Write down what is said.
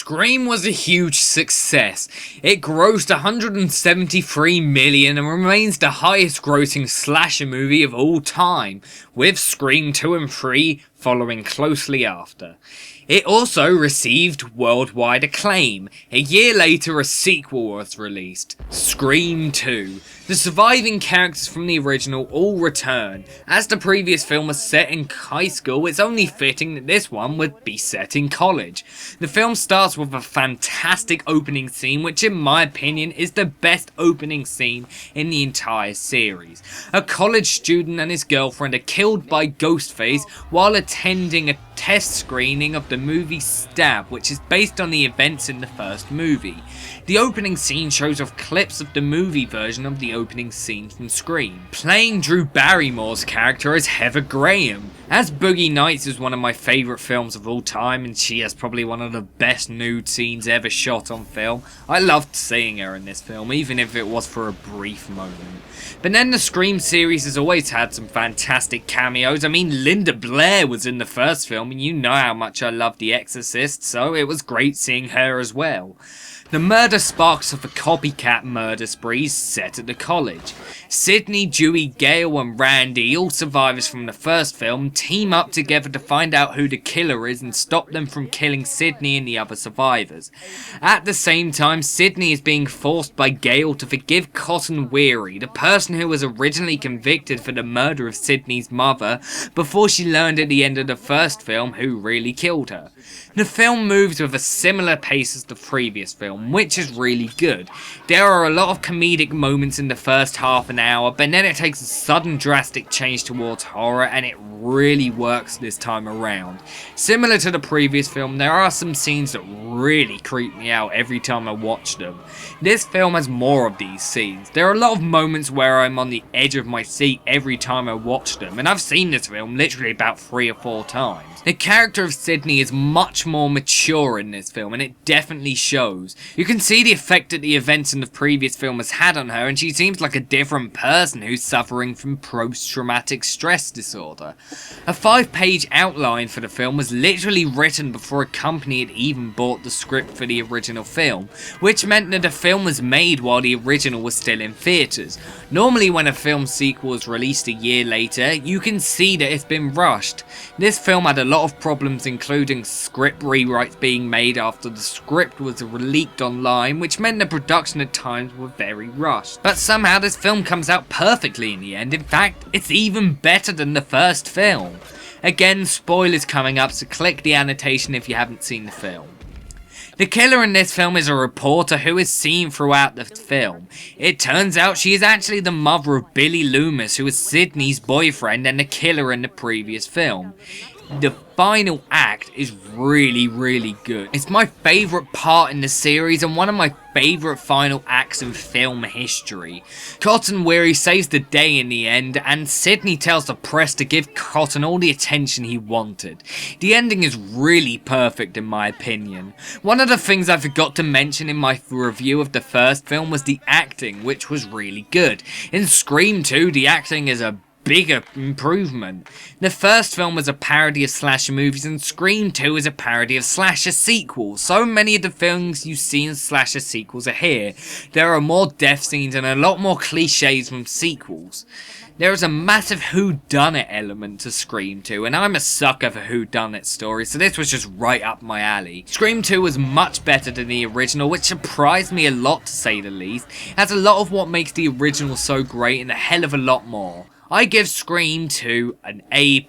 Scream was a huge success. It grossed $173 million and remains the highest grossing slasher movie of all time, with Scream 2 and 3 following closely after. It also received worldwide acclaim. A year later, a sequel was released, Scream 2. The surviving characters from the original all return. As the previous film was set in high school, it's only fitting that this one would be set in college. The film starts with a fantastic opening scene, which in my opinion is the best opening scene in the entire series. A college student and his girlfriend are killed by Ghostface while attending a test screening of the movie Stab, which is based on the events in the first movie. The opening scene shows off clips of the movie version of the opening scene from Scream. Playing Drew Barrymore's character is Heather Graham. As Boogie Nights is one of my favourite films of all time, and she has probably one of the best nude scenes ever shot on film, I loved seeing her in this film, even if it was for a brief moment. But then the Scream series has always had some fantastic cameos. I mean, Linda Blair was in the first film, and you know how much I love The Exorcist, so it was great seeing her as well. The murder sparks of a copycat murder spree set at the college. Sydney, Dewey, Gail and Randy, all survivors from the first film, team up together to find out who the killer is and stop them from killing Sydney and the other survivors. At the same time, Sydney is being forced by Gail to forgive Cotton Weary, the person who was originally convicted for the murder of Sydney's mother, before she learned at the end of the first film who really killed her. The film moves with a similar pace as the previous film, which is really good. There are a lot of comedic moments in the first half an hour, but then it takes a sudden drastic change towards horror, and it really works this time around. Similar to the previous film, there are some scenes that really creep me out every time I watch them. This film has more of these scenes. There are a lot of moments where I'm on the edge of my seat every time I watch them, and I've seen this film literally about 3 or 4 times. The character of Sydney is much more mature in this film, and it definitely shows. You can see the effect that the events in the previous film has had on her, and she seems like a different person who's suffering from post-traumatic stress disorder. A 5-page outline for the film was literally written before a company had even bought the script for the original film, which meant that the film was made while the original was still in theatres. Normally when a film sequel is released a year later, you can see that it's been rushed. This film had a lot of problems, including script rewrites being made after the script was leaked online, which meant the production at times were very rushed. But somehow this film comes out perfectly in the end. In fact, it's even better than the first film. Again, spoilers coming up, so click the annotation if you haven't seen the film. The killer in this film is a reporter who is seen throughout the film. It turns out she is actually the mother of Billy Loomis, who was Sydney's boyfriend and the killer in the previous film. The final act is really good. It's my favourite part in the series and one of my favourite final acts in film history. Cotton Weary saves the day in the end, and Sydney tells the press to give Cotton all the attention he wanted. The ending is really perfect in my opinion. One of the things I forgot to mention in my review of the first film was the acting, which was really good. In Scream 2, the acting is a bigger improvement. The first film was a parody of slasher movies, and Scream 2 is a parody of slasher sequels. So many of the films you see in slasher sequels are here. There are more death scenes and a lot more cliches from sequels. There is a massive whodunit element to Scream 2, and I'm a sucker for whodunit stories, so this was just right up my alley. Scream 2 was much better than the original, which surprised me a lot to say the least. It has a lot of what makes the original so great and a hell of a lot more. I give Scream 2 an A++.